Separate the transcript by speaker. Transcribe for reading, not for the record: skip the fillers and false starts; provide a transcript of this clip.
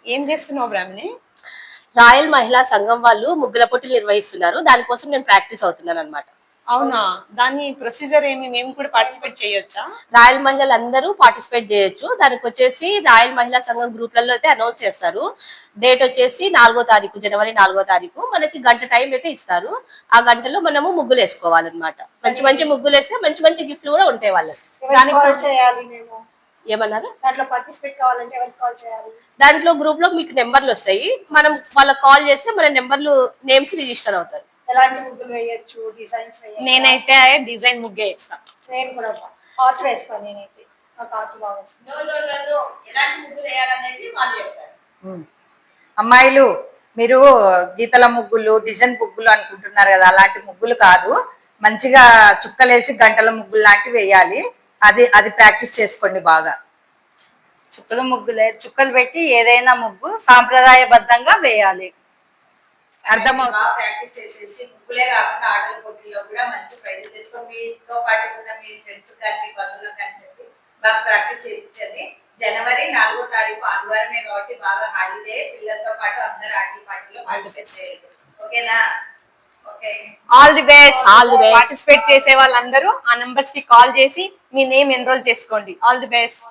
Speaker 1: ఏం చేస్తున్నావు బ్రాహ్మణి?
Speaker 2: రాయల్ మహిళా సంఘం వాళ్ళు ముగ్గుల పోటీలు నిర్వహిస్తున్నారు. దానికోసం నేను ప్రాక్టీస్ అవుతున్నాను అనమాట.
Speaker 1: అవునా, దాని ప్రొసీజర్ ఏమి? మేము కూడా పార్టిసిపేట్ చేయొచ్చా?
Speaker 2: రాయల్ మహిళలు అందరూ పార్టిసిపేట్ చేయొచ్చు. దానికి వచ్చేసి రాయల్ మహిళా సంఘం గ్రూప్లలో అయితే అనౌన్స్ చేస్తారు. డేట్ వచ్చేసి 4వ తారీఖు, జనవరి 4వ తారీఖు. మనకి గంట టైం అయితే ఇస్తారు. ఆ గంటలో మనము ముగ్గులు వేసుకోవాలన్నమాట. మంచి మంచి ముగ్గులు వేస్తే మంచి మంచి గిఫ్ట్లు కూడా ఉంటాయి వాళ్ళకి.
Speaker 3: దానికి చేయాలి మేము
Speaker 2: ఏమన్నారు?
Speaker 3: దాంట్లో పార్టిసిపేట్ కావాలంటే ఎవరికి కాల్ చేయాలి?
Speaker 2: దాంట్లో గ్రూప్ లో మీకు నెంబర్లు వస్తాయి. మనం వాళ్ళకి కాల్ చేస్తే మన నెంబర్లు నేమ్స్ రిజిస్టర్ అవుతారు.
Speaker 3: ఎలాంటి ముగ్గులు వేయొచ్చు, డిజైన్స్ వేయొచ్చు?
Speaker 1: నేనైతే డిజైన్ ముగ్గే వేస్తాను.
Speaker 3: నేను కూడా ఆర్ట్ వేస్తాను. నేనైతే నాకు ఆర్ట్ బాగా వస్తుంది.
Speaker 2: ఎలాంటి ముగ్గులు వేయాలనేది వాళ్ళు చెప్తారు.
Speaker 4: అమ్మాయిలు మీరు గీతల ముగ్గులు, డిజైన్ ముగ్గులు అనుకుంటున్నారు కదా, అలాంటి ముగ్గులు కాదు. మంచిగా చుక్కలేసి గంటల ముగ్గులు లాంటివి వేయాలి. అది ప్రాక్టీస్ చేసుకోండి బాగా.
Speaker 3: చుక్కల ముగ్గులే, చుక్కలు పెట్టి ఏదైనా ముగ్గు సాంప్రదాయబద్ధంగా వేయాలి.
Speaker 4: అర్థమవుతుంది. ప్రాక్టీస్ చేసేసి ముగ్గులే కాకుండా ఆటల పోటీల్లో కూడా మంచి ప్రైజ్ తెచ్చుకొని మీతో పాటు ఉన్న మీ ఫ్రెండ్స్ కానీ మీ బంధువులకు కానీ చెప్పి బాగా ప్రాక్టీస్ చేయించండి. జనవరి 4వ తారీఖు ఆదివారమే కాబట్టి బాగా హాలిడే. పిల్లలతో పాటు అందరు ఆటల పాటల్లో పార్టిసిపేట్ చేయండి. ఓకేనా? Okay,
Speaker 1: all the best. Participate చేసే వాళ్ళందరూ ఆ నంబర్స్ కి కాల్ చేసి మీ నేమ్ ఎన్రోల్ చేసుకోండి. All the best.